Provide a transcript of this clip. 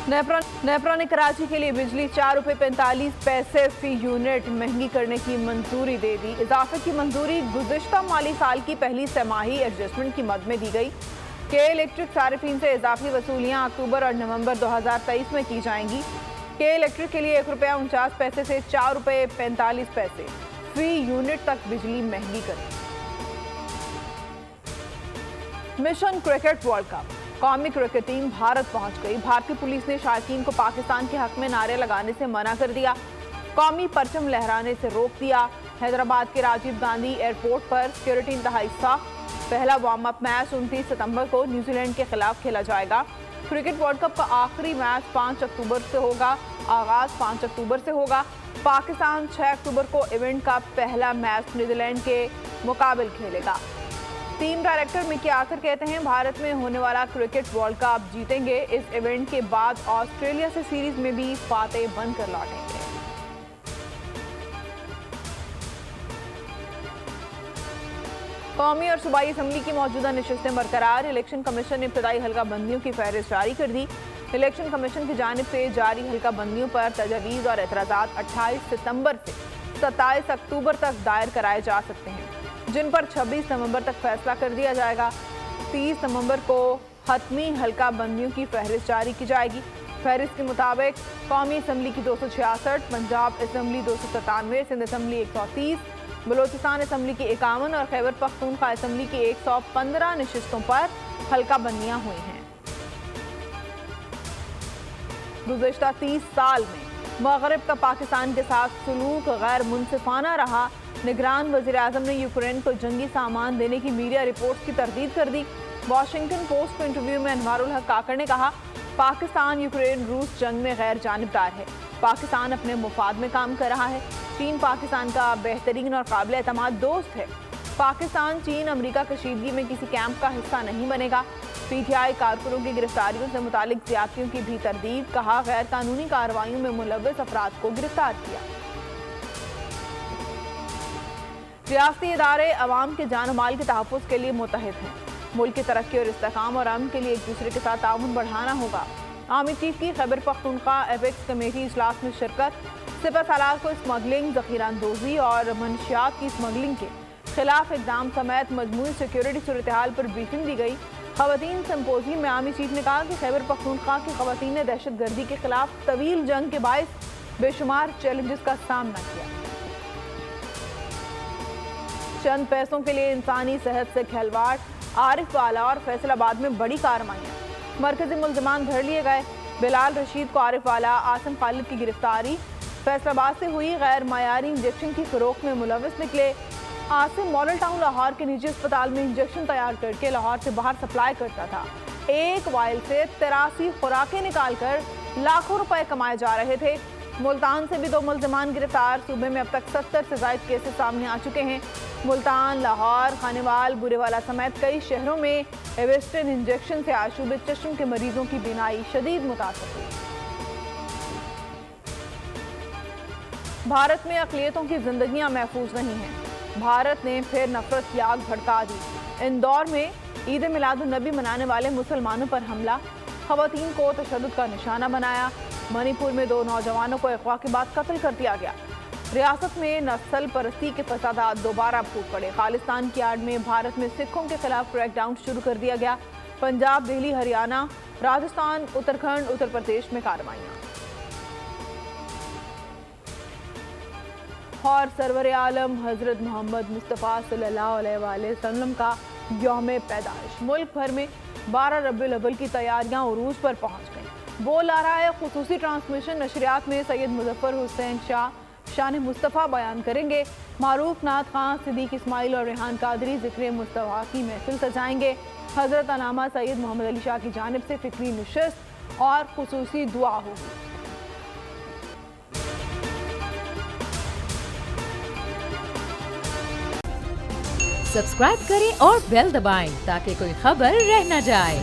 नेपरा ने कराची के लिए बिजली 4 रुपये 45 पैसे फी यूनिट महंगी करने की मंजूरी दे दी। इजाफे की मंजूरी गुज़िश्ता माली साल की पहली तिमाही एडजस्टमेंट की मद में दी गई। के इलेक्ट्रिक सारिफीन से इजाफी वसूलियाँ अक्टूबर और नवंबर 2023 में की जाएंगी। के इलेक्ट्रिक के लिए 1 रुपया 49 पैसे से 4 रुपये 45 पैसे फी यूनिट तक बिजली महंगी करें। मिशन क्रिकेट वर्ल्ड कप, कौमी क्रिकेट टीम भारत पहुंच गई। भारतीय पुलिस ने शायकीन को पाकिस्तान के हक में नारे लगाने से मना कर दिया, कौमी परचम लहराने से रोक दिया। हैदराबाद के राजीव गांधी एयरपोर्ट पर सिक्योरिटी इंतहाई सख्त। पहला वार्म अप मैच 29 सितंबर को न्यूजीलैंड के खिलाफ खेला जाएगा। क्रिकेट वर्ल्ड कप का आखिरी मैच 5 अक्टूबर से होगा। आगाज 5 अक्टूबर से होगा। पाकिस्तान 6 अक्टूबर को इवेंट का पहला मैच न्यूजीलैंड के मुकाबले खेलेगा। टीम डायरेक्टर मिकी आर्थर कहते हैं, भारत में होने वाला क्रिकेट वर्ल्ड कप जीतेंगे। इस इवेंट के बाद ऑस्ट्रेलिया से सीरीज में भी फातेह बनकर लौटेंगे। कौमी और सूबाई असम्बली की मौजूदा नशिस्तें बरकरार। इलेक्शन कमीशन ने इब्तदाई हल्का बंदियों की फहरिस्त जारी कर दी। इलेक्शन कमीशन की जानिब से जारी हल्का बंदियों पर तजवीज़ और एतराज़ात 28 सितंबर से 27 अक्टूबर तक दायर कराए जा सकते हैं, जिन पर 26 नवंबर तक फैसला कर दिया जाएगा। 30 नवंबर को हतमी हल्का बंदियों की फहरिस्त जारी की जाएगी। फहरिस्त के मुताबिक कौमी असम्बली की 266, Punjab assembly 297, Sindh assembly 130, Balochistan assembly की 51 और खैबर पख्तूनख्वा असम्बली की 115 नशिस्तों पर हल्का बंदियां हुई हैं। गुज़िश्ता 30 साल में मगरिब का पाकिस्तान के साथ सलूक गैर मुनसिफाना रहा। निगरान वज़ीर आज़म ने यूक्रेन को जंगी सामान देने की मीडिया रिपोर्ट्स की तरदीद कर दी। वाशिंगटन पोस्ट को इंटरव्यू में अनवारुल हक काकड़ ने कहा, पाकिस्तान यूक्रेन रूस जंग में गैर जानिबदार है। पाकिस्तान अपने मुफाद में काम कर रहा है। चीन पाकिस्तान का बेहतरीन और काबिल एतमाद दोस्त है। पाकिस्तान चीन अमेरिका कशीदगी में किसी कैंप का हिस्सा नहीं बनेगा। पीटीआई कारकुनों की गिरफ्तारियों से मुतालिक ज़्यादतियों की भी तरदीद। कहा, गैर कानूनी कार्रवाइयों में मुलव्वस अफराद को गिरफ्तार किया। रियासती इदारे अवाम के जान माल के तहफ़्फ़ुज़ के लिए मुतहद हैं। मुल्क की तरक्की और इस्तेहकाम और अमन के लिए एक दूसरे के साथ ताउन बढ़ाना होगा। आर्मी चीफ की खैबर पख्तूनख्वा एपेक्स कमेटी इजलास में शिरकत। सिपह सालार को स्मगलिंग, ज़ख़ीरांदोज़ी और मनशियात की स्मगलिंग के खिलाफ इक़दाम समेत मजमूई सिक्योरिटी सूरत-ए-हाल पर ब्रीफिंग दी गई। ख़वातीन सिम्पोजियम में आर्मी चीफ ने कहा कि खैबर पख्तूनख्वा की ख़वातीन ने दहशत गर्दी के खिलाफ तवील जंग के बायस बेशुमार चैलेंजेस का सामना किया। चंद पैसों के लिए इंसानी सेहत से खिलवाड़। आरिफ वाला और फैसलाबाद में बड़ी कार्रवाइयाँ। मरकजी मुल्ज़िमान धर लिए गए। बिलाल रशीद को आरिफ वाला, आसिम खालिद की गिरफ्तारी। फैसलाबाद से हुई गैर मायारी इंजेक्शन की फरोख्त में मुलव्वस निकले। आसिम मॉडल टाउन लाहौर के निजी अस्पताल में इंजेक्शन तैयार करके लाहौर से बाहर सप्लाई करता था। एक वाइल से 83 खुराकें निकालकर लाखों रुपए कमाए जा रहे थे। मुल्तान से भी 2 मुल्ज़िमान गिरफ्तार। सूबे में अब तक 70 से ज़ायद केसेस सामने आ चुके हैं। मुल्तान, लाहौर, खानेवाल, बुरेवाला समेत कई शहरों में एवेस्टिन इंजेक्शन से आशूब चश्म के मरीजों की बीनाई शदीद मुतासर हुई। भारत में अक़लियतों की जिंदगियां महफूज नहीं हैं। भारत ने फिर नफरत की आग भड़का दी। इंदौर में ईद मिलादुन्नबी मनाने वाले मुसलमानों पर हमला। ख़वातीन को तशद्दुद का निशाना बनाया। मणिपुर में 2 नौजवानों को अगवा के बाद कत्ल कर दिया गया। रियासत में नस्ल परस्ती के फसादात दोबारा फूट पड़े। खालिस्तान की आड़ में भारत में सिखों के खिलाफ क्रैकडाउन शुरू कर दिया गया। पंजाब, दिल्ली, हरियाणा, राजस्थान, उत्तराखंड, उत्तर प्रदेश में कार्रवाइयाँ। और सरवर आलम हज़रत मोहम्मद मुस्तफ़ा सल्लल्लाहु अलैहि वसल्लम का यौम पैदाइश। मुल्क भर में 12 रबीउल अव्वल की तैयारियां उरूज पर पहुंच गईं। बोल आ रहा है खुसूसी ट्रांसमिशन नशरियात में सैयद मुज़फ़्फ़र हुसैन शाह शान मुस्तफ़ा बयान करेंगे। मारूफ नात खां, सिद्दीक इस्माइल और रेहान कादरी ज़िक्र मुस्तफ़ा की महफिल सजाएंगे। हज़रत अल्लामा सैयद मोहम्मद अली शाह की जानिब से फ़िक्री नशिस्त और खुसूसी दुआ होगी। सब्सक्राइब करें और बेल दबाएं ताकि कोई खबर रह न जाए।